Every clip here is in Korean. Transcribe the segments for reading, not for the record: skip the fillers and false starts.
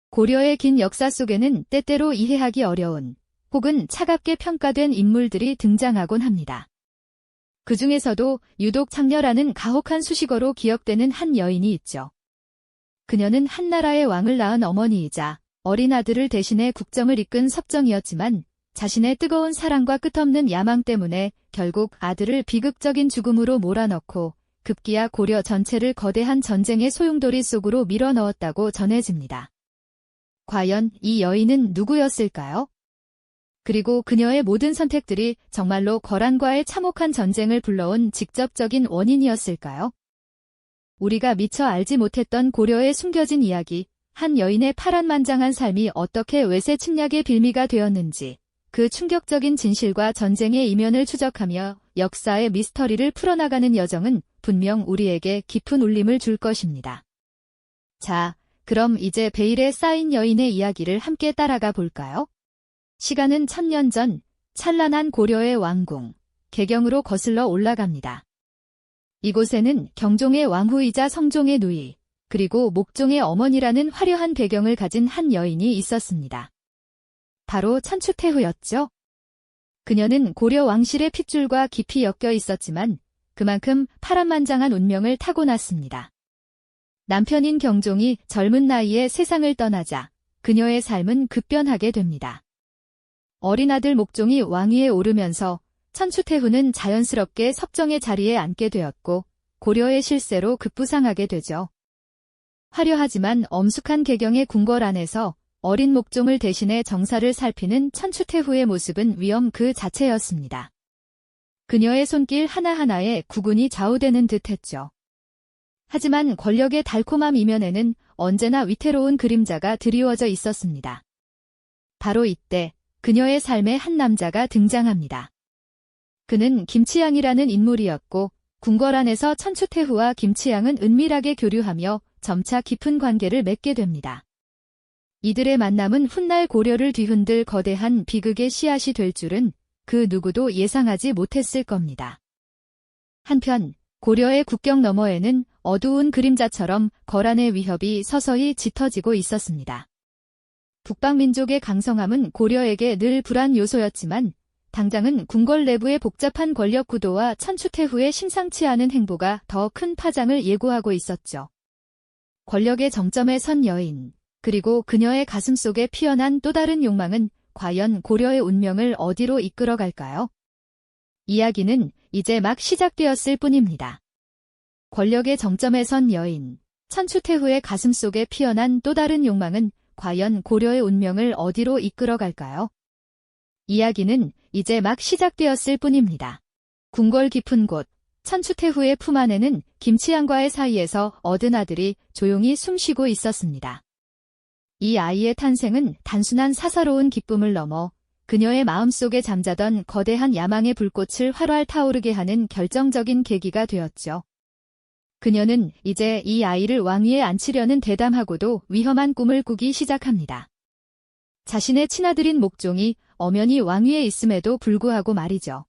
고려의 긴 역사 속에는 때때로 이해하기 어려운 혹은 차갑게 평가된 인물들이 등장하곤 합니다. 그 중에서도 유독 창녀라는 가혹한 수식어로 기억되는 한 여인이 있죠. 그녀는 한 나라의 왕을 낳은 어머니이자 어린 아들을 대신해 국정을 이끈 섭정이었지만 자신의 뜨거운 사랑과 끝없는 야망 때문에 결국 아들을 비극적인 죽음으로 몰아넣고 급기야 고려 전체를 거대한 전쟁의 소용돌이 속으로 밀어넣었다고 전해집니다. 과연 이 여인은 누구였을까요? 그리고 그녀의 모든 선택들이 정말로 거란과의 참혹한 전쟁을 불러온 직접적인 원인이었을까요? 우리가 미처 알지 못했던 고려의 숨겨진 이야기, 한 여인의 파란만장한 삶이 어떻게 외세 침략의 빌미가 되었는지, 그 충격적인 진실과 전쟁의 이면을 추적하며 역사의 미스터리를 풀어나가는 여정은 분명 우리에게 깊은 울림을 줄 것입니다. 자, 그럼 이제 베일에 쌓인 여인의 이야기를 함께 따라가 볼까요? 시간은 1000년 전 찬란한 고려의 왕궁, 개경으로 거슬러 올라갑니다. 이곳에는 경종의 왕후이자 성종의 누이, 그리고 목종의 어머니라는 화려한 배경을 가진 한 여인이 있었습니다. 바로 천추태후였죠. 그녀는 고려 왕실의 핏줄과 깊이 엮여 있었지만 그만큼 파란만장한 운명을 타고났습니다. 남편인 경종이 젊은 나이에 세상을 떠나자 그녀의 삶은 급변하게 됩니다. 어린 아들 목종이 왕위에 오르면서 천추태후는 자연스럽게 섭정의 자리에 앉게 되었고 고려의 실세로 급부상하게 되죠. 화려하지만 엄숙한 개경의 궁궐 안에서 어린 목종을 대신해 정사를 살피는 천추태후의 모습은 위험 그 자체였습니다. 그녀의 손길 하나하나에 국운이 좌우되는 듯했죠. 하지만 권력의 달콤함 이면에는 언제나 위태로운 그림자가 드리워져 있었습니다. 바로 이때 그녀의 삶에 한 남자가 등장합니다. 그는 김치양이라는 인물이었고 궁궐 안에서 천추태후와 김치양은 은밀하게 교류하며 점차 깊은 관계를 맺게 됩니다. 이들의 만남은 훗날 고려를 뒤흔들 거대한 비극의 씨앗이 될 줄은 그 누구도 예상하지 못했을 겁니다. 한편 고려의 국경 너머에는 어두운 그림자처럼 거란의 위협이 서서히 짙어지고 있었습니다. 북방민족의 강성함은 고려에게 늘 불안 요소였지만 당장은 궁궐 내부의 복잡한 권력 구도와 천추태후의 심상치 않은 행보가 더 큰 파장을 예고하고 있었죠. 권력의 정점에 선 여인, 그리고 그녀의 가슴 속에 피어난 또 다른 욕망은 과연 고려의 운명을 어디로 이끌어갈까요? 이야기는 이제 막 시작되었을 뿐입니다. 권력의 정점에 선 여인, 천추태후의 가슴 속에 피어난 또 다른 욕망은 과연 고려의 운명을 어디로 이끌어갈까요? 이야기는 이제 막 시작되었을 뿐입니다. 궁궐 깊은 곳, 천추태후의 품 안에는 김치양과의 사이에서 얻은 아들이 조용히 숨쉬고 있었습니다. 이 아이의 탄생은 단순한 사사로운 기쁨을 넘어 그녀의 마음속에 잠자던 거대한 야망의 불꽃을 활활 타오르게 하는 결정적인 계기가 되었죠. 그녀는 이제 이 아이를 왕위에 앉히려는 대담하고도 위험한 꿈을 꾸기 시작합니다. 자신의 친아들인 목종이 엄연히 왕위에 있음에도 불구하고 말이죠.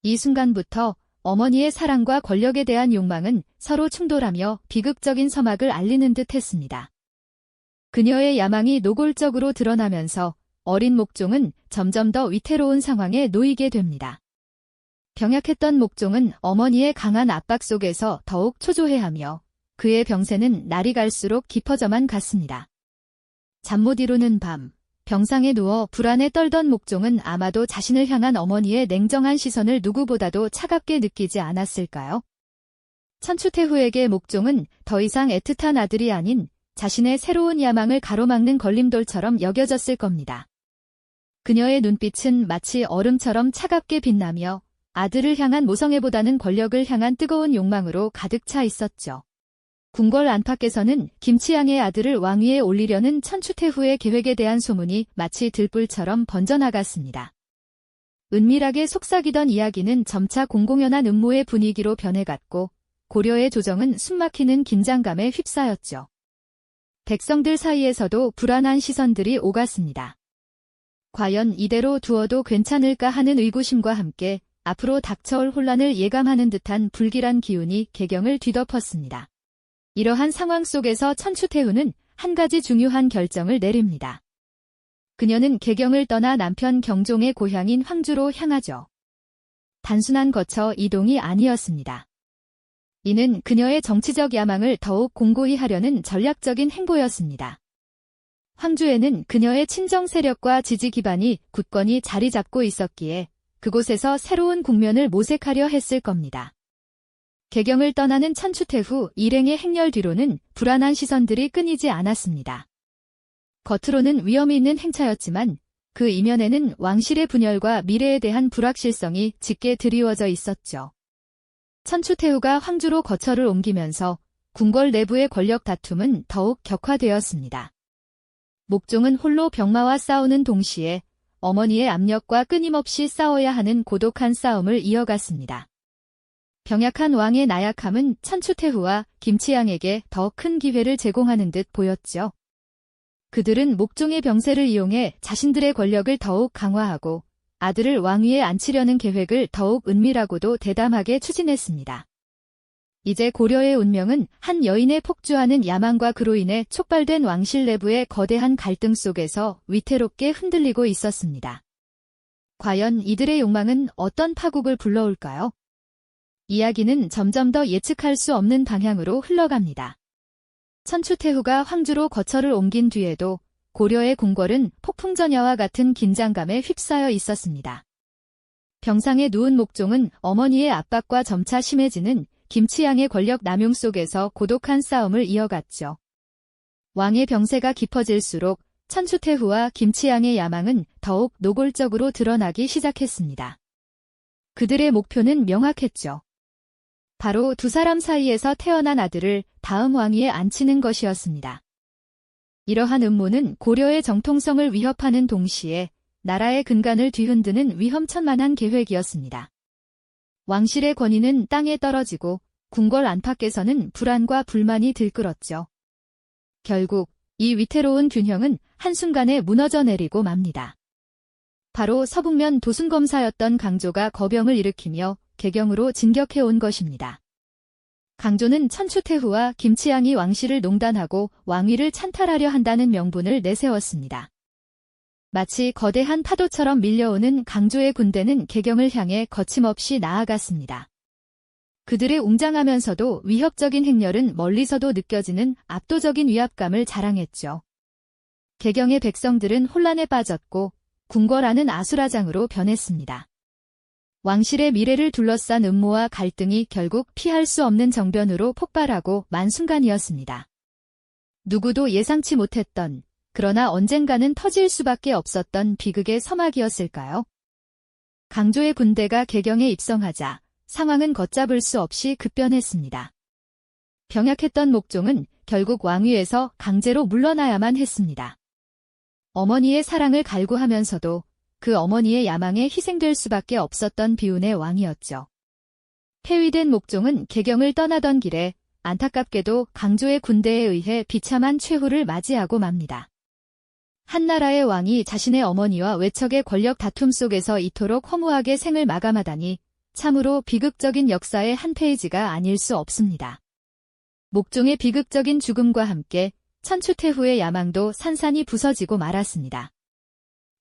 이 순간부터 어머니의 사랑과 권력에 대한 욕망은 서로 충돌하며 비극적인 서막을 알리는 듯 했습니다. 그녀의 야망이 노골적으로 드러나면서 어린 목종은 점점 더 위태로운 상황에 놓이게 됩니다. 병약했던 목종은 어머니의 강한 압박 속에서 더욱 초조해하며 그의 병세는 날이 갈수록 깊어져만 갔습니다. 잠 못 이루는 밤, 병상에 누워 불안에 떨던 목종은 아마도 자신을 향한 어머니의 냉정한 시선을 누구보다도 차갑게 느끼지 않았을까요? 천추태후에게 목종은 더 이상 애틋한 아들이 아닌 자신의 새로운 야망을 가로막는 걸림돌처럼 여겨졌을 겁니다. 그녀의 눈빛은 마치 얼음처럼 차갑게 빛나며 아들을 향한 모성애보다는 권력을 향한 뜨거운 욕망으로 가득 차 있었죠. 궁궐 안팎에서는 김치양의 아들을 왕위에 올리려는 천추태후의 계획에 대한 소문이 마치 들불처럼 번져나갔습니다. 은밀하게 속삭이던 이야기는 점차 공공연한 음모의 분위기로 변해갔고 고려의 조정은 숨막히는 긴장감에 휩싸였죠. 백성들 사이에서도 불안한 시선들이 오갔습니다. 과연 이대로 두어도 괜찮을까 하는 의구심과 함께 앞으로 닥쳐올 혼란을 예감하는 듯한 불길한 기운이 개경을 뒤덮었습니다. 이러한 상황 속에서 천추태후는 한 가지 중요한 결정을 내립니다. 그녀는 개경을 떠나 남편 경종의 고향인 황주로 향하죠. 단순한 거처 이동이 아니었습니다. 이는 그녀의 정치적 야망을 더욱 공고히 하려는 전략적인 행보였습니다. 황주에는 그녀의 친정 세력과 지지 기반이 굳건히 자리 잡고 있었기에 그곳에서 새로운 국면을 모색하려 했을 겁니다. 개경을 떠나는 천추태 후 일행의 행렬 뒤로는 불안한 시선들이 끊이지 않았습니다. 겉으로는 위험이 있는 행차였지만 그 이면에는 왕실의 분열과 미래에 대한 불확실성이 짙게 드리워져 있었죠. 천추태후가 황주로 거처를 옮기면서 궁궐 내부의 권력 다툼은 더욱 격화되었습니다. 목종은 홀로 병마와 싸우는 동시에 어머니의 압력과 끊임없이 싸워야 하는 고독한 싸움을 이어갔습니다. 병약한 왕의 나약함은 천추태후와 김치양에게 더 큰 기회를 제공하는 듯 보였죠. 그들은 목종의 병세를 이용해 자신들의 권력을 더욱 강화하고 아들을 왕위에 앉히려는 계획을 더욱 은밀하고도 대담하게 추진했습니다. 이제 고려의 운명은 한 여인의 폭주하는 야망과 그로 인해 촉발된 왕실 내부의 거대한 갈등 속에서 위태롭게 흔들리고 있었습니다. 과연 이들의 욕망은 어떤 파국을 불러올까요? 이야기는 점점 더 예측할 수 없는 방향으로 흘러갑니다. 천추태후가 황주로 거처를 옮긴 뒤에도 고려의 궁궐은 폭풍전야와 같은 긴장감에 휩싸여 있었습니다. 병상에 누운 목종은 어머니의 압박과 점차 심해지는 김치양의 권력 남용 속에서 고독한 싸움을 이어갔죠. 왕의 병세가 깊어질수록 천추태후와 김치양의 야망은 더욱 노골적으로 드러나기 시작했습니다. 그들의 목표는 명확했죠. 바로 두 사람 사이에서 태어난 아들을 다음 왕위에 앉히는 것이었습니다. 이러한 음모는 고려의 정통성을 위협하는 동시에 나라의 근간을 뒤흔드는 위험천만한 계획이었습니다. 왕실의 권위는 땅에 떨어지고 궁궐 안팎에서는 불안과 불만이 들끓었죠. 결국 이 위태로운 균형은 한순간에 무너져 내리고 맙니다. 바로 서북면 도순검사였던 강조가 거병을 일으키며 개경으로 진격해온 것입니다. 강조는 천추태후와 김치양이 왕실을 농단하고 왕위를 찬탈하려 한다는 명분을 내세웠습니다. 마치 거대한 파도처럼 밀려오는 강조의 군대는 개경을 향해 거침없이 나아갔습니다. 그들의 웅장하면서도 위협적인 행렬은 멀리서도 느껴지는 압도적인 위압감을 자랑했죠. 개경의 백성들은 혼란에 빠졌고 궁궐 안은 아수라장으로 변했습니다. 왕실의 미래를 둘러싼 음모와 갈등이 결국 피할 수 없는 정변으로 폭발하고 만 순간이었습니다. 누구도 예상치 못했던, 그러나 언젠가는 터질 수밖에 없었던 비극의 서막이었을까요? 강조의 군대가 개경에 입성하자 상황은 걷잡을 수 없이 급변했습니다. 병약했던 목종은 결국 왕위에서 강제로 물러나야만 했습니다. 어머니의 사랑을 갈구하면서도 그 어머니의 야망에 희생될 수밖에 없었던 비운의 왕이었죠. 폐위된 목종은 개경을 떠나던 길에 안타깝게도 강조의 군대에 의해 비참한 최후를 맞이하고 맙니다. 한나라의 왕이 자신의 어머니와 외척의 권력 다툼 속에서 이토록 허무하게 생을 마감하다니 참으로 비극적인 역사의 한 페이지가 아닐 수 없습니다. 목종의 비극적인 죽음과 함께 천추태후의 야망도 산산이 부서지고 말았습니다.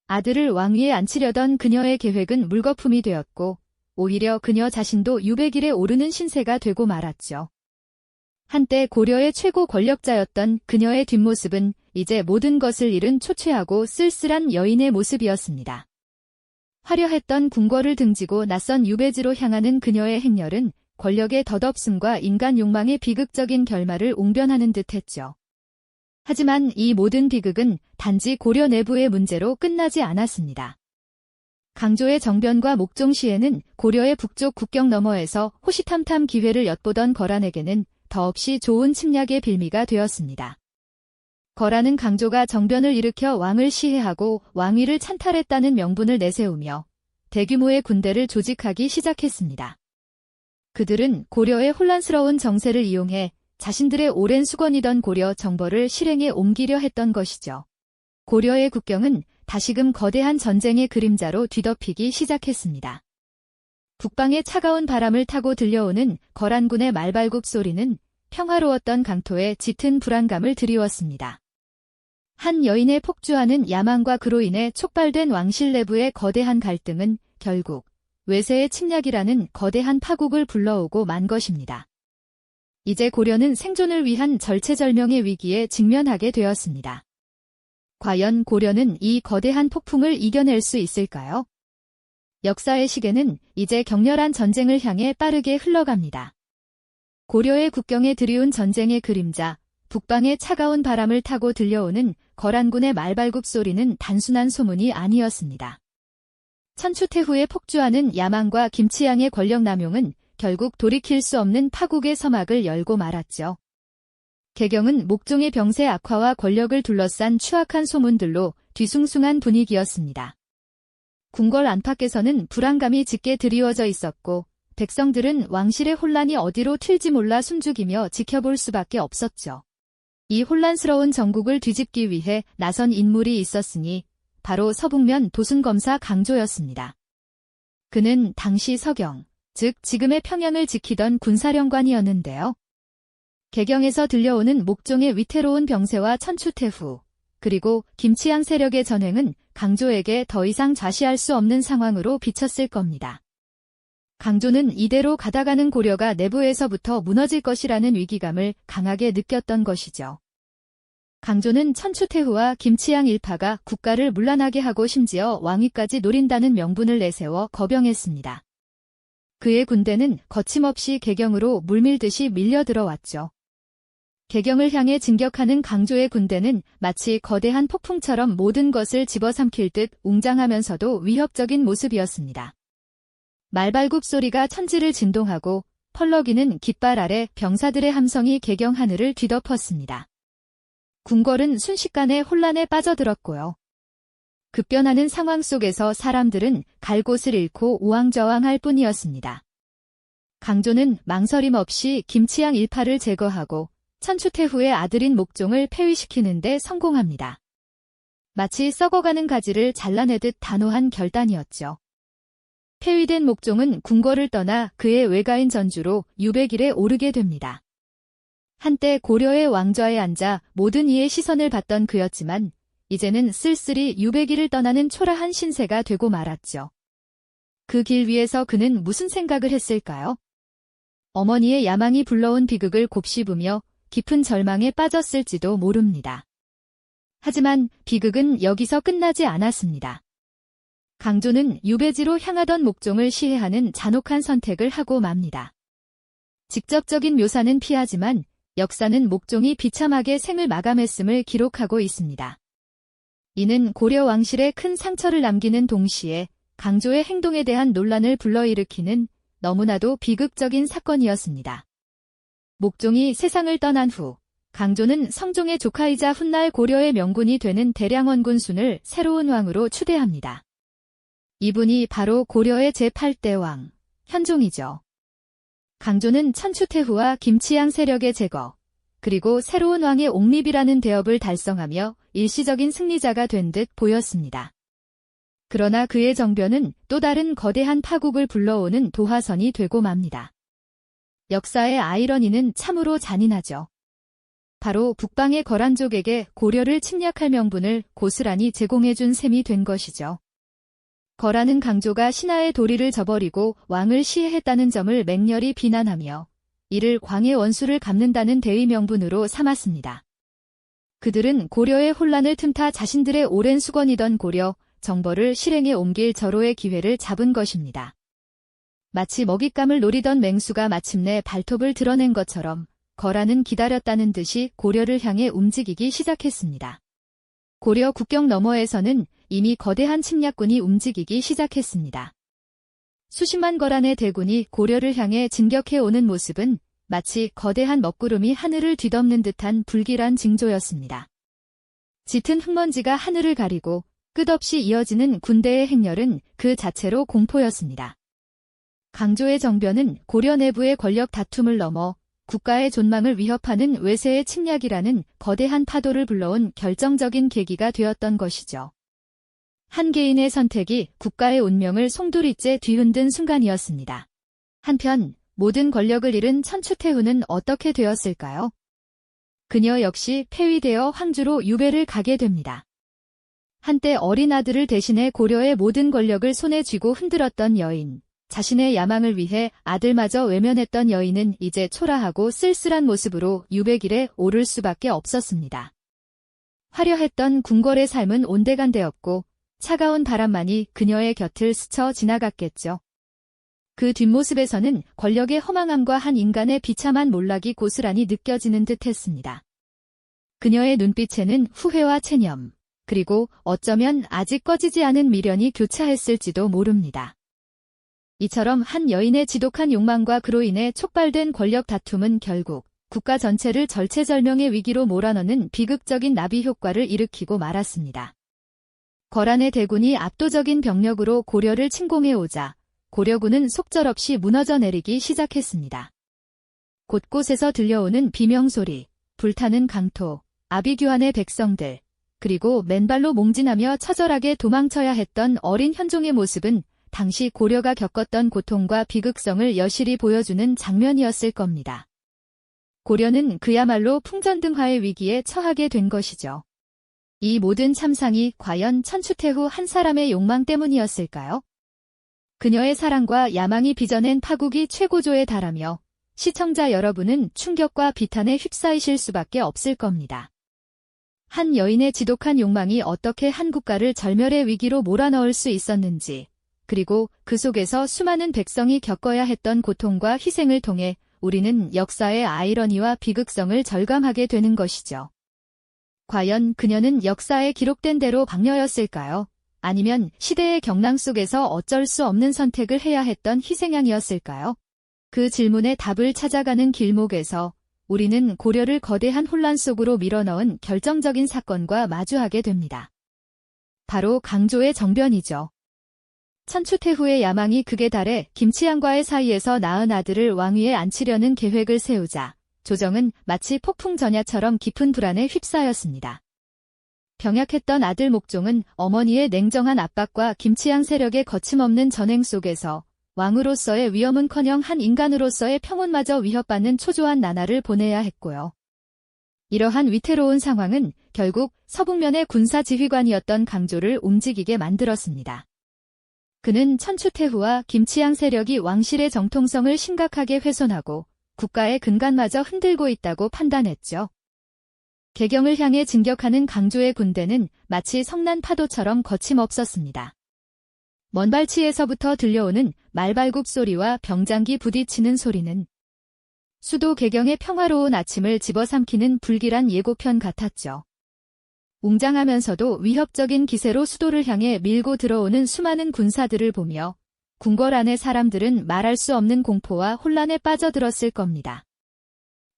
아들을 왕위에 앉히려던 그녀의 계획은 물거품이 되었고 오히려 그녀 자신도 유배길에 오르는 신세가 되고 말았죠. 한때 고려의 최고 권력자였던 그녀의 뒷모습은 이제 모든 것을 잃은 초췌하고 쓸쓸한 여인의 모습이었습니다. 화려했던 궁궐을 등지고 낯선 유배지로 향하는 그녀의 행렬은 권력의 덧없음과 인간 욕망의 비극적인 결말을 옹변하는 듯했죠. 하지만 이 모든 비극은 단지 고려 내부의 문제로 끝나지 않았습니다. 강조의 정변과 목종 시에는 고려의 북쪽 국경 너머에서 호시탐탐 기회를 엿보던 거란에게는 더없이 좋은 침략의 빌미가 되었습니다. 거란은 강조가 정변을 일으켜 왕을 시해하고 왕위를 찬탈했다는 명분을 내세우며 대규모의 군대를 조직하기 시작했습니다. 그들은 고려의 혼란스러운 정세를 이용해 자신들의 오랜 수건이던 고려 정벌을 실행에 옮기려 했던 것이죠. 고려의 국경은 다시금 거대한 전쟁의 그림자로 뒤덮이기 시작했습니다. 북방의 차가운 바람을 타고 들려오는 거란군의 말발굽 소리는 평화로웠던 강토에 짙은 불안감을 드리웠습니다. 한 여인의 폭주하는 야망과 그로 인해 촉발된 왕실 내부의 거대한 갈등은 결국 외세의 침략이라는 거대한 파국을 불러오고 만 것입니다. 이제 고려는 생존을 위한 절체절명의 위기에 직면하게 되었습니다. 과연 고려는 이 거대한 폭풍을 이겨낼 수 있을까요? 역사의 시계는 이제 격렬한 전쟁을 향해 빠르게 흘러갑니다. 고려의 국경에 들이운 전쟁의 그림자, 북방의 차가운 바람을 타고 들려오는 거란군의 말발굽 소리는 단순한 소문이 아니었습니다. 천추태후에 폭주하는 야망과 김치양의 권력 남용은 결국 돌이킬 수 없는 파국의 서막을 열고 말았죠. 개경은 목종의 병세 악화와 권력을 둘러싼 추악한 소문들로 뒤숭숭한 분위기였습니다. 궁궐 안팎에서는 불안감이 짙게 드리워져 있었고 백성들은 왕실의 혼란이 어디로 튈지 몰라 숨죽이며 지켜볼 수밖에 없었죠. 이 혼란스러운 정국을 뒤집기 위해 나선 인물이 있었으니 바로 서북면 도순검사 강조였습니다. 그는 당시 서경, 즉 지금의 평양을 지키던 군사령관이었는데요. 개경에서 들려오는 목종의 위태로운 병세와 천추태후, 그리고 김치양 세력의 전횡은 강조에게 더 이상 좌시할 수 없는 상황으로 비쳤을 겁니다. 강조는 이대로 가다가는 고려가 내부에서부터 무너질 것이라는 위기감을 강하게 느꼈던 것이죠. 강조는 천추태후와 김치양 일파가 국가를 문란하게 하고 심지어 왕위까지 노린다는 명분을 내세워 거병했습니다. 그의 군대는 거침없이 개경으로 물밀듯이 밀려들어왔죠. 개경을 향해 진격하는 강조의 군대는 마치 거대한 폭풍처럼 모든 것을 집어삼킬 듯 웅장하면서도 위협적인 모습이었습니다. 말발굽 소리가 천지를 진동하고 펄럭이는 깃발 아래 병사들의 함성이 개경 하늘을 뒤덮었습니다. 궁궐은 순식간에 혼란에 빠져들었고요. 급변하는 상황 속에서 사람들은 갈 곳을 잃고 우왕좌왕할 뿐이었습니다. 강조는 망설임 없이 김치양 일파를 제거하고 천추태후의 아들인 목종을 폐위시키는 데 성공합니다. 마치 썩어가는 가지를 잘라내듯 단호한 결단이었죠. 폐위된 목종은 궁궐을 떠나 그의 외가인 전주로 유백일에 오르게 됩니다. 한때 고려의 왕좌에 앉아 모든 이의 시선을 받던 그였지만 이제는 쓸쓸히 유백일을 떠나는 초라한 신세가 되고 말았죠. 그 길 위에서 그는 무슨 생각을 했을까요? 어머니의 야망이 불러온 비극을 곱씹으며 깊은 절망에 빠졌을지도 모릅니다. 하지만 비극은 여기서 끝나지 않았습니다. 강조는 유배지로 향하던 목종을 시해하는 잔혹한 선택을 하고 맙니다. 직접적인 묘사는 피하지만 역사는 목종이 비참하게 생을 마감했음을 기록하고 있습니다. 이는 고려 왕실에 큰 상처를 남기는 동시에 강조의 행동에 대한 논란을 불러일으키는 너무나도 비극적인 사건이었습니다. 목종이 세상을 떠난 후 강조는 성종의 조카이자 훗날 고려의 명군이 되는 대량원 군순을 새로운 왕으로 추대합니다. 이분이 바로 고려의 제8대 왕, 현종이죠. 강조는 천추태후와 김치양 세력의 제거, 그리고 새로운 왕의 옹립이라는 대업을 달성하며 일시적인 승리자가 된 듯 보였습니다. 그러나 그의 정변은 또 다른 거대한 파국을 불러오는 도화선이 되고 맙니다. 역사의 아이러니는 참으로 잔인하죠. 바로 북방의 거란족에게 고려를 침략할 명분을 고스란히 제공해준 셈이 된 것이죠. 거란은 강조가 신하의 도리를 저버리고 왕을 시해했다는 점을 맹렬히 비난하며 이를 광해 원수를 갚는다는 대의 명분으로 삼았습니다. 그들은 고려의 혼란을 틈타 자신들의 오랜 수건이던 고려, 정벌을 실행에 옮길 절호의 기회를 잡은 것입니다. 마치 먹잇감을 노리던 맹수가 마침내 발톱을 드러낸 것처럼 거란은 기다렸다는 듯이 고려를 향해 움직이기 시작했습니다. 고려 국경 너머에서는 이미 거대한 침략군이 움직이기 시작했습니다. 수십만 거란의 대군이 고려를 향해 진격해오는 모습은 마치 거대한 먹구름이 하늘을 뒤덮는 듯한 불길한 징조였습니다. 짙은 흙먼지가 하늘을 가리고 끝없이 이어지는 군대의 행렬은 그 자체로 공포였습니다. 강조의 정변은 고려 내부의 권력 다툼을 넘어 국가의 존망을 위협하는 외세의 침략이라는 거대한 파도를 불러온 결정적인 계기가 되었던 것이죠. 한 개인의 선택이 국가의 운명을 송두리째 뒤흔든 순간이었습니다. 한편 모든 권력을 잃은 천추태후는 어떻게 되었을까요? 그녀 역시 폐위되어 황주로 유배를 가게 됩니다. 한때 어린 아들을 대신해 고려의 모든 권력을 손에 쥐고 흔들었던 여인, 자신의 야망을 위해 아들마저 외면했던 여인은 이제 초라하고 쓸쓸한 모습으로 유배길에 오를 수밖에 없었습니다. 화려했던 궁궐의 삶은 온데간데였고 차가운 바람만이 그녀의 곁을 스쳐 지나갔겠죠. 그 뒷모습에서는 권력의 허망함과 한 인간의 비참한 몰락이 고스란히 느껴지는 듯했습니다. 그녀의 눈빛에는 후회와 체념, 그리고 어쩌면 아직 꺼지지 않은 미련이 교차했을지도 모릅니다. 이처럼 한 여인의 지독한 욕망과 그로 인해 촉발된 권력 다툼은 결국 국가 전체를 절체절명의 위기로 몰아넣는 비극적인 나비 효과를 일으키고 말았습니다. 거란의 대군이 압도적인 병력으로 고려를 침공해오자 고려군은 속절없이 무너져 내리기 시작했습니다. 곳곳에서 들려오는 비명소리, 불타는 강토, 아비규환의 백성들, 그리고 맨발로 몽진하며 처절하게 도망쳐야 했던 어린 현종의 모습은 당시 고려가 겪었던 고통과 비극성을 여실히 보여주는 장면이었을 겁니다. 고려는 그야말로 풍전등화의 위기에 처하게 된 것이죠. 이 모든 참상이 과연 천추태후 한 사람의 욕망 때문이었을까요? 그녀의 사랑과 야망이 빚어낸 파국이 최고조에 달하며 시청자 여러분은 충격과 비탄에 휩싸이실 수밖에 없을 겁니다. 한 여인의 지독한 욕망이 어떻게 한 국가를 절멸의 위기로 몰아넣을 수 있었는지, 그리고 그 속에서 수많은 백성이 겪어야 했던 고통과 희생을 통해 우리는 역사의 아이러니와 비극성을 절감하게 되는 것이죠. 과연 그녀는 역사에 기록된 대로 방녀였을까요? 아니면 시대의 경랑 속에서 어쩔 수 없는 선택을 해야 했던 희생양이었을까요? 그 질문의 답을 찾아가는 길목에서 우리는 고려를 거대한 혼란 속으로 밀어넣은 결정적인 사건과 마주하게 됩니다. 바로 강조의 정변이죠. 천추태후의 야망이 극에 달해 김치향과의 사이에서 낳은 아들을 왕위에 앉히려는 계획을 세우자 조정은 마치 폭풍전야처럼 깊은 불안에 휩싸였습니다. 병약했던 아들 목종은 어머니의 냉정한 압박과 김치향 세력의 거침없는 전횡 속에서 왕으로서의 위험은커녕 한 인간으로서의 평온마저 위협받는 초조한 나날을 보내야 했고요. 이러한 위태로운 상황은 결국 서북면의 군사지휘관이었던 강조를 움직이게 만들었습니다. 그는 천추태후와 김치향 세력이 왕실의 정통성을 심각하게 훼손하고 국가의 근간마저 흔들고 있다고 판단했죠. 개경을 향해 진격하는 강조의 군대는 마치 성난 파도처럼 거침없었습니다. 먼 발치에서부터 들려오는 말발굽 소리와 병장기 부딪히는 소리는 수도 개경의 평화로운 아침을 집어삼키는 불길한 예고편 같았죠. 웅장하면서도 위협적인 기세로 수도를 향해 밀고 들어오는 수많은 군사들을 보며 궁궐 안의 사람들은 말할 수 없는 공포와 혼란에 빠져들었을 겁니다.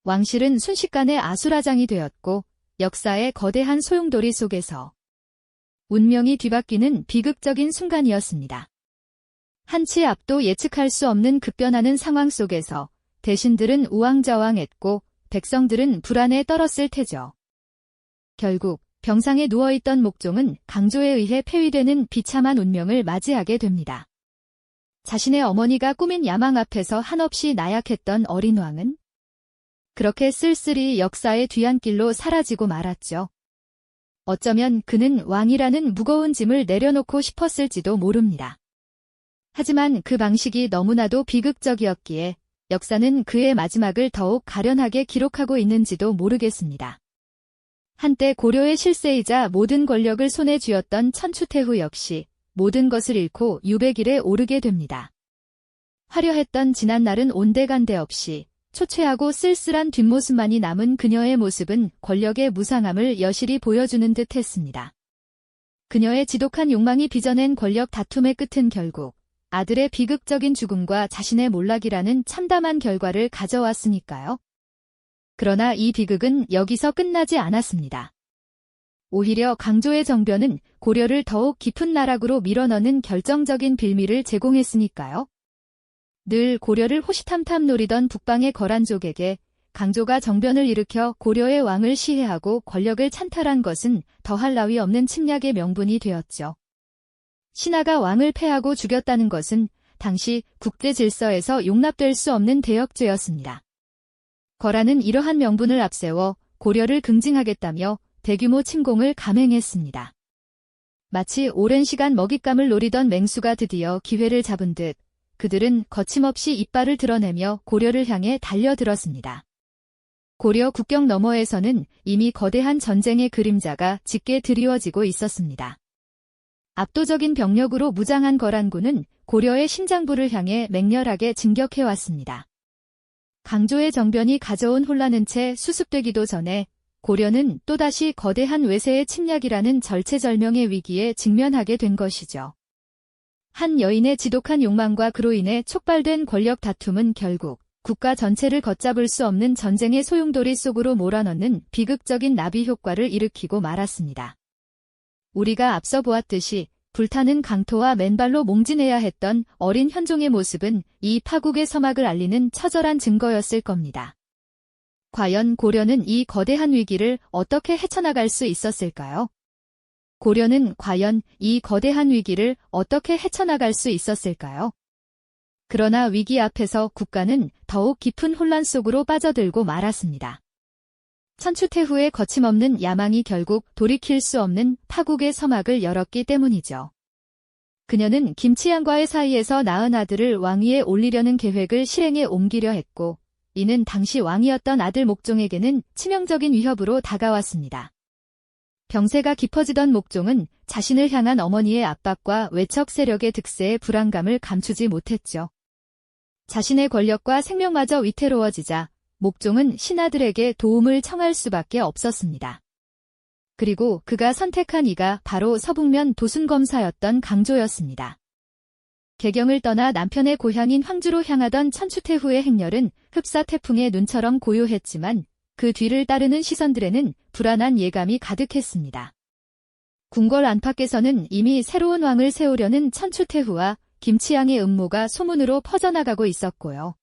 왕실은 순식간에 아수라장이 되었고 역사의 거대한 소용돌이 속에서 운명이 뒤바뀌는 비극적인 순간이었습니다. 한치 앞도 예측할 수 없는 급변하는 상황 속에서 대신들은 우왕좌왕했고 백성들은 불안에 떨었을 테죠. 결국 병상에 누워있던 목종은 강조에 의해 폐위되는 비참한 운명을 맞이하게 됩니다. 자신의 어머니가 꾸민 야망 앞에서 한없이 나약했던 어린 왕은 그렇게 쓸쓸히 역사의 뒤안길로 사라지고 말았죠. 어쩌면 그는 왕이라는 무거운 짐을 내려놓고 싶었을지도 모릅니다. 하지만 그 방식이 너무나도 비극적이었기에 역사는 그의 마지막을 더욱 가련하게 기록하고 있는지도 모르겠습니다. 한때 고려의 실세이자 모든 권력을 손에 쥐었던 천추태후 역시 모든 것을 잃고 유배길에 오르게 됩니다. 화려했던 지난날은 온데간데 없이 초췌하고 쓸쓸한 뒷모습만이 남은 그녀의 모습은 권력의 무상함을 여실히 보여주는 듯 했습니다. 그녀의 지독한 욕망이 빚어낸 권력 다툼의 끝은 결국 아들의 비극적인 죽음과 자신의 몰락이라는 참담한 결과를 가져왔으니까요. 그러나 이 비극은 여기서 끝나지 않았습니다. 오히려 강조의 정변은 고려를 더욱 깊은 나락으로 밀어넣는 결정적인 빌미를 제공했으니까요. 늘 고려를 호시탐탐 노리던 북방의 거란족에게 강조가 정변을 일으켜 고려의 왕을 시해하고 권력을 찬탈한 것은 더할 나위 없는 침략의 명분이 되었죠. 신하가 왕을 패하고 죽였다는 것은 당시 국제 질서에서 용납될 수 없는 대역죄였습니다. 거란은 이러한 명분을 앞세워 고려를 긍징하겠다며 대규모 침공을 감행했습니다. 마치 오랜 시간 먹잇감을 노리던 맹수가 드디어 기회를 잡은 듯 그들은 거침없이 이빨을 드러내며 고려를 향해 달려들었습니다. 고려 국경 너머에서는 이미 거대한 전쟁의 그림자가 짙게 드리워지고 있었습니다. 압도적인 병력으로 무장한 거란군은 고려의 심장부를 향해 맹렬하게 진격해왔습니다. 강조의 정변이 가져온 혼란은 채 수습되기도 전에 고려는 또다시 거대한 외세의 침략이라는 절체절명의 위기에 직면하게 된 것이죠. 한 여인의 지독한 욕망과 그로 인해 촉발된 권력 다툼은 결국 국가 전체를 걷잡을 수 없는 전쟁의 소용돌이 속으로 몰아넣는 비극적인 나비 효과를 일으키고 말았습니다. 우리가 앞서 보았듯이 불타는 강토와 맨발로 몽진해야 했던 어린 현종의 모습은 이 파국의 서막을 알리는 처절한 증거였을 겁니다. 과연 고려는 이 거대한 위기를 어떻게 헤쳐나갈 수 있었을까요? 고려는 과연 이 거대한 위기를 어떻게 헤쳐나갈 수 있었을까요? 그러나 위기 앞에서 국가는 더욱 깊은 혼란 속으로 빠져들고 말았습니다. 천추태후의 거침없는 야망이 결국 돌이킬 수 없는 파국의 서막을 열었기 때문이죠. 그녀는 김치양과의 사이에서 낳은 아들을 왕위에 올리려는 계획을 실행에 옮기려 했고, 이는 당시 왕이었던 아들 목종에게는 치명적인 위협으로 다가왔습니다. 병세가 깊어지던 목종은 자신을 향한 어머니의 압박과 외척 세력의 득세에 불안감을 감추지 못했죠. 자신의 권력과 생명마저 위태로워지자 목종은 신하들에게 도움을 청할 수밖에 없었습니다. 그리고 그가 선택한 이가 바로 서북면 도순검사였던 강조였습니다. 개경을 떠나 남편의 고향인 황주로 향하던 천추태후의 행렬은 흡사 태풍의 눈처럼 고요했지만 그 뒤를 따르는 시선들에는 불안한 예감이 가득했습니다. 궁궐 안팎에서는 이미 새로운 왕을 세우려는 천추태후와 김치양의 음모가 소문으로 퍼져나가고 있었고요.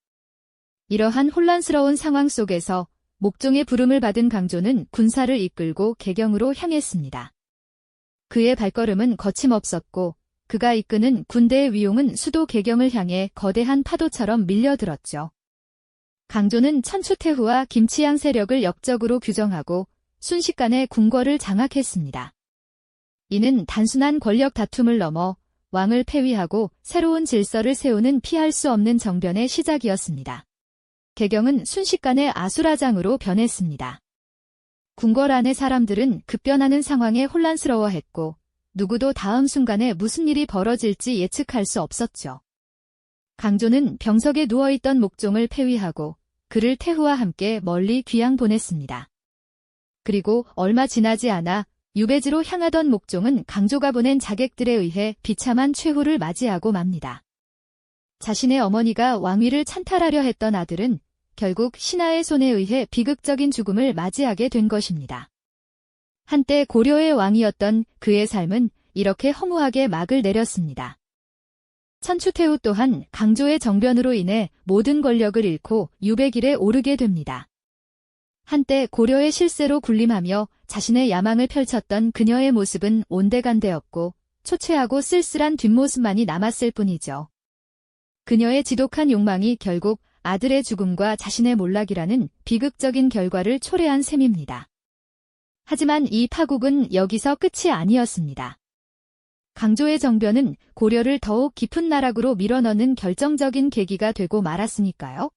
이러한 혼란스러운 상황 속에서 목종의 부름을 받은 강조는 군사를 이끌고 개경으로 향했습니다. 그의 발걸음은 거침없었고 그가 이끄는 군대의 위용은 수도 개경을 향해 거대한 파도처럼 밀려들었죠. 강조는 천추태후와 김치양 세력을 역적으로 규정하고 순식간에 궁궐을 장악했습니다. 이는 단순한 권력 다툼을 넘어 왕을 폐위하고 새로운 질서를 세우는 피할 수 없는 정변의 시작이었습니다. 개경은 순식간에 아수라장으로 변했습니다. 궁궐 안의 사람들은 급변하는 상황에 혼란스러워했고 누구도 다음 순간에 무슨 일이 벌어질지 예측할 수 없었죠. 강조는 병석에 누워있던 목종을 폐위하고 그를 태후와 함께 멀리 귀양 보냈습니다. 그리고 얼마 지나지 않아 유배지로 향하던 목종은 강조가 보낸 자객들에 의해 비참한 최후를 맞이하고 맙니다. 자신의 어머니가 왕위를 찬탈하려 했던 아들은 결국 신하의 손에 의해 비극적인 죽음을 맞이하게 된 것입니다. 한때 고려의 왕이었던 그의 삶은 이렇게 허무하게 막을 내렸습니다. 천추태후 또한 강조의 정변으로 인해 모든 권력을 잃고 유배길에 오르게 됩니다. 한때 고려의 실세로 군림하며 자신의 야망을 펼쳤던 그녀의 모습은 온데간데없고 초췌하고 쓸쓸한 뒷모습만이 남았을 뿐이죠. 그녀의 지독한 욕망이 결국 아들의 죽음과 자신의 몰락이라는 비극적인 결과를 초래한 셈입니다. 하지만 이 파국은 여기서 끝이 아니었습니다. 강조의 정변은 고려를 더욱 깊은 나락으로 밀어넣는 결정적인 계기가 되고 말았으니까요.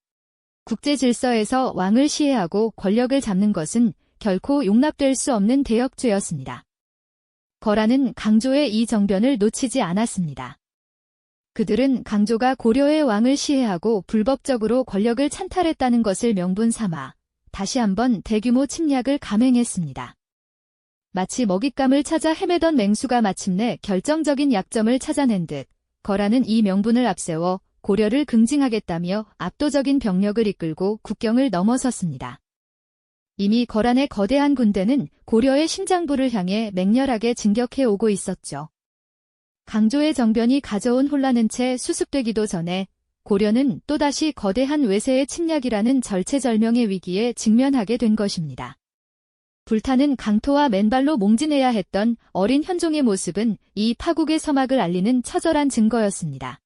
국제 질서에서 왕을 시해하고 권력을 잡는 것은 결코 용납될 수 없는 대역죄였습니다. 거란은 강조의 이 정변을 놓치지 않았습니다. 그들은 강조가 고려의 왕을 시해하고 불법적으로 권력을 찬탈했다는 것을 명분 삼아 다시 한번 대규모 침략을 감행했습니다. 마치 먹잇감을 찾아 헤매던 맹수가 마침내 결정적인 약점을 찾아낸 듯 거란은 이 명분을 앞세워 고려를 긍징하겠다며 압도적인 병력을 이끌고 국경을 넘어섰습니다. 이미 거란의 거대한 군대는 고려의 심장부를 향해 맹렬하게 진격해 오고 있었죠. 강조의 정변이 가져온 혼란은 채 수습되기도 전에 고려는 또다시 거대한 외세의 침략이라는 절체절명의 위기에 직면하게 된 것입니다. 불타는 강토와 맨발로 몽진해야 했던 어린 현종의 모습은 이 파국의 서막을 알리는 처절한 증거였습니다.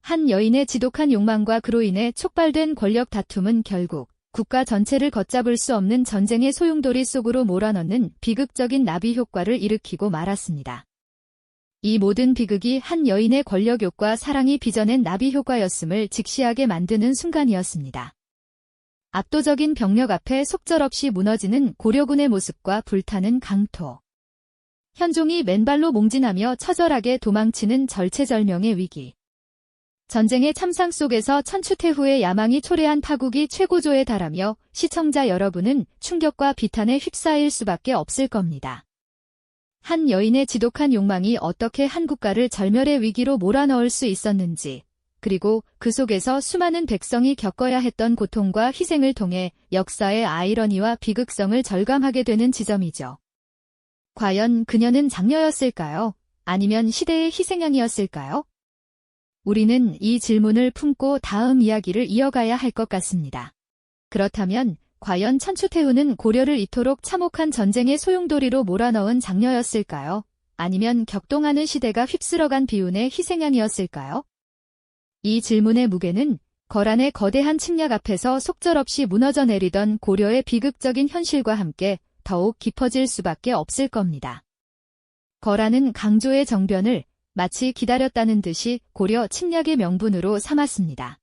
한 여인의 지독한 욕망과 그로 인해 촉발된 권력 다툼은 결국 국가 전체를 걷잡을 수 없는 전쟁의 소용돌이 속으로 몰아넣는 비극적인 나비 효과를 일으키고 말았습니다. 이 모든 비극이 한 여인의 권력욕과 사랑이 빚어낸 나비 효과였음을 직시하게 만드는 순간이었습니다. 압도적인 병력 앞에 속절없이 무너지는 고려군의 모습과 불타는 강토. 현종이 맨발로 몽진하며 처절하게 도망치는 절체절명의 위기. 전쟁의 참상 속에서 천추태후의 야망이 초래한 파국이 최고조에 달하며 시청자 여러분은 충격과 비탄에 휩싸일 수밖에 없을 겁니다. 한 여인의 지독한 욕망이 어떻게 한 국가를 절멸의 위기로 몰아넣을 수 있었는지, 그리고 그 속에서 수많은 백성이 겪어야 했던 고통과 희생을 통해 역사의 아이러니와 비극성을 절감하게 되는 지점이죠. 과연 그녀는 장녀였을까요? 아니면 시대의 희생양이었을까요? 우리는 이 질문을 품고 다음 이야기를 이어가야 할 것 같습니다. 그렇다면 과연 천추태후는 고려를 이토록 참혹한 전쟁의 소용돌이로 몰아넣은 장녀였을까요? 아니면 격동하는 시대가 휩쓸어간 비운의 희생양이었을까요? 이 질문의 무게는 거란의 거대한 침략 앞에서 속절없이 무너져 내리던 고려의 비극적인 현실과 함께 더욱 깊어질 수밖에 없을 겁니다. 거란은 강조의 정변을 마치 기다렸다는 듯이 고려 침략의 명분으로 삼았습니다.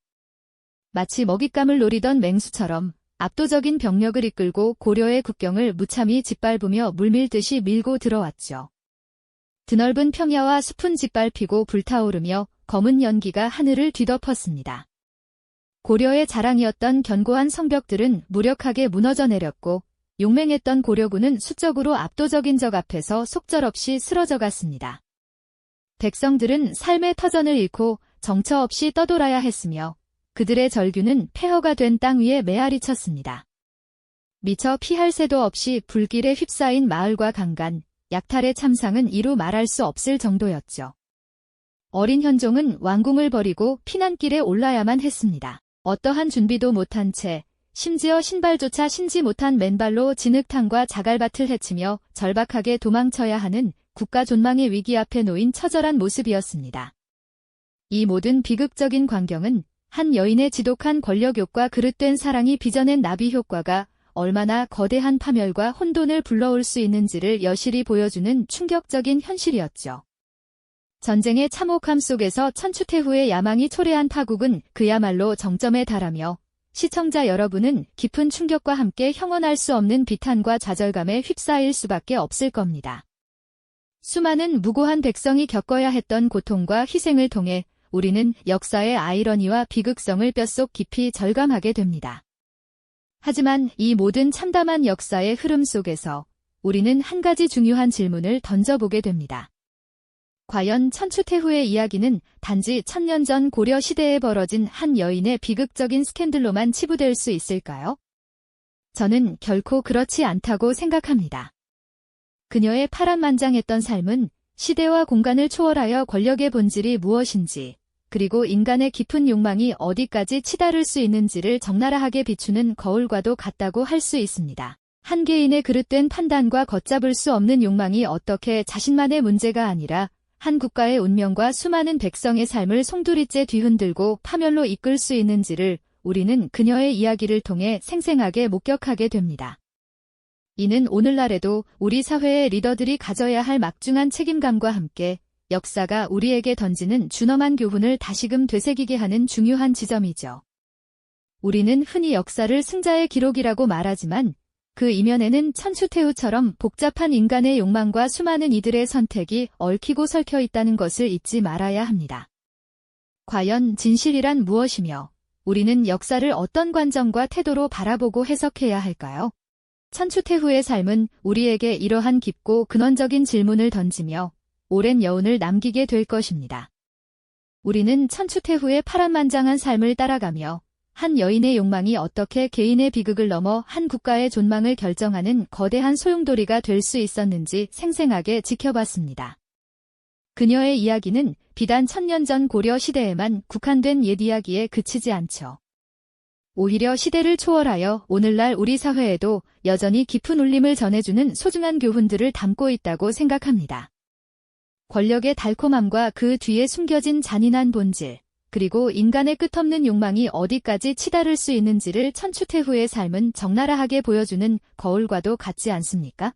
마치 먹잇감을 노리던 맹수처럼 압도적인 병력을 이끌고 고려의 국경을 무참히 짓밟으며 물밀듯이 밀고 들어왔죠. 드넓은 평야와 숲은 짓밟히고 불타오르며 검은 연기가 하늘을 뒤덮었습니다. 고려의 자랑이었던 견고한 성벽들은 무력하게 무너져 내렸고 용맹했던 고려군은 수적으로 압도적인 적 앞에서 속절없이 쓰러져 갔습니다. 백성들은 삶의 터전을 잃고 정처 없이 떠돌아야 했으며 그들의 절규는 폐허가 된 땅 위에 메아리 쳤습니다. 미처 피할 새도 없이 불길에 휩싸인 마을과 강간, 약탈의 참상은 이루 말할 수 없을 정도였죠. 어린 현종은 왕궁을 버리고 피난길에 올라야만 했습니다. 어떠한 준비도 못한 채 심지어 신발조차 신지 못한 맨발로 진흙탕과 자갈밭을 헤치며 절박하게 도망쳐야 하는 국가 존망의 위기 앞에 놓인 처절한 모습이었습니다. 이 모든 비극적인 광경은 한 여인의 지독한 권력욕과 그릇된 사랑이 빚어낸 나비 효과가 얼마나 거대한 파멸과 혼돈을 불러올 수 있는지를 여실히 보여주는 충격적인 현실이었죠. 전쟁의 참혹함 속에서 천추태후의 야망이 초래한 파국은 그야말로 정점에 달하며 시청자 여러분은 깊은 충격과 함께 형언할 수 없는 비탄과 좌절감에 휩싸일 수밖에 없을 겁니다. 수많은 무고한 백성이 겪어야 했던 고통과 희생을 통해 우리는 역사의 아이러니와 비극성을 뼛속 깊이 절감하게 됩니다. 하지만 이 모든 참담한 역사의 흐름 속에서 우리는 한 가지 중요한 질문을 던져보게 됩니다. 과연 천추태후의 이야기는 단지 1000년 전 고려 시대에 벌어진 한 여인의 비극적인 스캔들로만 치부될 수 있을까요? 저는 결코 그렇지 않다고 생각합니다. 그녀의 파란만장했던 삶은 시대와 공간을 초월하여 권력의 본질이 무엇인지, 그리고 인간의 깊은 욕망이 어디까지 치달을 수 있는지를 적나라하게 비추는 거울과도 같다고 할 수 있습니다. 한 개인의 그릇된 판단과 걷잡을 수 없는 욕망이 어떻게 자신만의 문제가 아니라 한 국가의 운명과 수많은 백성의 삶을 송두리째 뒤흔들고 파멸로 이끌 수 있는지를 우리는 그녀의 이야기를 통해 생생하게 목격하게 됩니다. 이는 오늘날에도 우리 사회의 리더들이 가져야 할 막중한 책임감과 함께 역사가 우리에게 던지는 준엄한 교훈을 다시금 되새기게 하는 중요한 지점이죠. 우리는 흔히 역사를 승자의 기록이라고 말하지만 그 이면에는 천추태후처럼 복잡한 인간의 욕망과 수많은 이들의 선택이 얽히고 설켜 있다는 것을 잊지 말아야 합니다. 과연 진실이란 무엇이며 우리는 역사를 어떤 관점과 태도로 바라보고 해석해야 할까요? 천추태후의 삶은 우리에게 이러한 깊고 근원적인 질문을 던지며 오랜 여운을 남기게 될 것입니다. 우리는 천추태후의 파란만장한 삶을 따라가며 한 여인의 욕망이 어떻게 개인의 비극을 넘어 한 국가의 존망을 결정하는 거대한 소용돌이가 될 수 있었는지 생생하게 지켜봤습니다. 그녀의 이야기는 비단 1000년 전 고려 시대에만 국한된 옛 이야기에 그치지 않죠. 오히려 시대를 초월하여 오늘날 우리 사회에도 여전히 깊은 울림을 전해주는 소중한 교훈들을 담고 있다고 생각합니다. 권력의 달콤함과 그 뒤에 숨겨진 잔인한 본질, 그리고 인간의 끝없는 욕망이 어디까지 치달을 수 있는지를 천추태후의 삶은 적나라하게 보여주는 거울과도 같지 않습니까?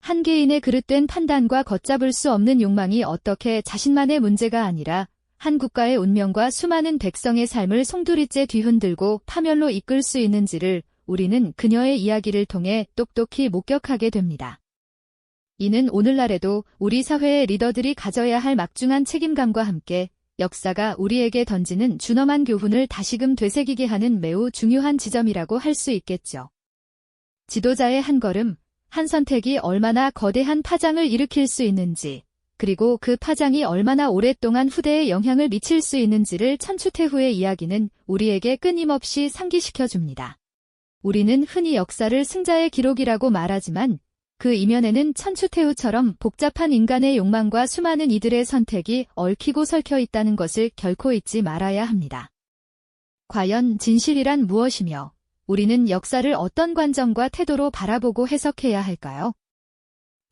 한 개인의 그릇된 판단과 걷잡을 수 없는 욕망이 어떻게 자신만의 문제가 아니라 한 국가의 운명과 수많은 백성의 삶을 송두리째 뒤흔들고 파멸로 이끌 수 있는지를 우리는 그녀의 이야기를 통해 똑똑히 목격하게 됩니다. 이는 오늘날에도 우리 사회의 리더들이 가져야 할 막중한 책임감과 함께 역사가 우리에게 던지는 준엄한 교훈을 다시금 되새기게 하는 매우 중요한 지점이라고 할 수 있겠죠. 지도자의 한 걸음, 한 선택이 얼마나 거대한 파장을 일으킬 수 있는지, 그리고 그 파장이 얼마나 오랫동안 후대에 영향을 미칠 수 있는지를 천추태후의 이야기는 우리에게 끊임없이 상기시켜줍니다. 우리는 흔히 역사를 승자의 기록이라고 말하지만 그 이면에는 천추태후처럼 복잡한 인간의 욕망과 수많은 이들의 선택이 얽히고 설켜 있다는 것을 결코 잊지 말아야 합니다. 과연 진실이란 무엇이며 우리는 역사를 어떤 관점과 태도로 바라보고 해석해야 할까요?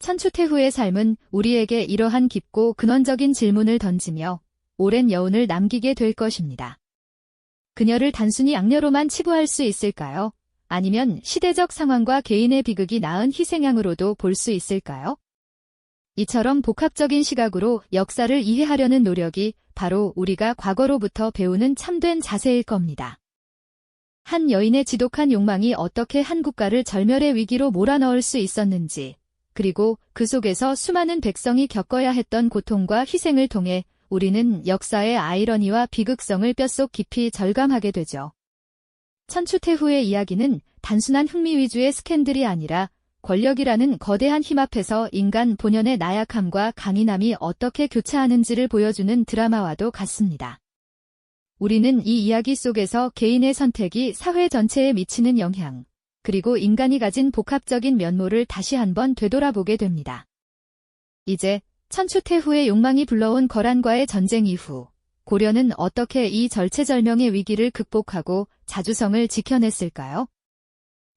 천추태후의 삶은 우리에게 이러한 깊고 근원적인 질문을 던지며 오랜 여운을 남기게 될 것입니다. 그녀를 단순히 악녀로만 치부할 수 있을까요? 아니면 시대적 상황과 개인의 비극이 낳은 희생양으로도 볼 수 있을까요? 이처럼 복합적인 시각으로 역사를 이해하려는 노력이 바로 우리가 과거로부터 배우는 참된 자세일 겁니다. 한 여인의 지독한 욕망이 어떻게 한 국가를 절멸의 위기로 몰아넣을 수 있었는지, 그리고 그 속에서 수많은 백성이 겪어야 했던 고통과 희생을 통해 우리는 역사의 아이러니와 비극성을 뼛속 깊이 절감하게 되죠. 천추태후의 이야기는 단순한 흥미 위주의 스캔들이 아니라 권력이라는 거대한 힘 앞에서 인간 본연의 나약함과 강인함이 어떻게 교차하는지를 보여주는 드라마와도 같습니다. 우리는 이 이야기 속에서 개인의 선택이 사회 전체에 미치는 영향, 그리고 인간이 가진 복합적인 면모를 다시 한번 되돌아보게 됩니다. 이제 천추태후의 욕망이 불러온 거란과의 전쟁 이후 고려는 어떻게 이 절체절명의 위기를 극복하고 자주성을 지켜냈을까요?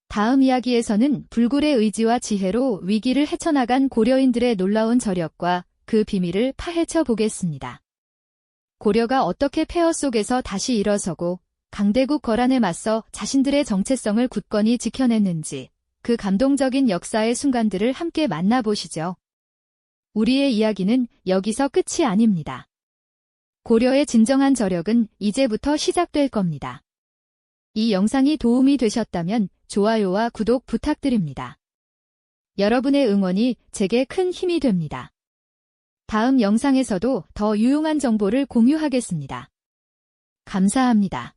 다음 이야기에서는 불굴의 의지와 지혜로 위기를 헤쳐나간 고려인들의 놀라운 저력과 그 비밀을 파헤쳐 보겠습니다. 고려가 어떻게 폐허 속에서 다시 일어서고 강대국 거란에 맞서 자신들의 정체성을 굳건히 지켜냈는지 그 감동적인 역사의 순간들을 함께 만나보시죠. 우리의 이야기는 여기서 끝이 아닙니다. 고려의 진정한 저력은 이제부터 시작될 겁니다. 이 영상이 도움이 되셨다면 좋아요와 구독 부탁드립니다. 여러분의 응원이 제게 큰 힘이 됩니다. 다음 영상에서도 더 유용한 정보를 공유하겠습니다. 감사합니다.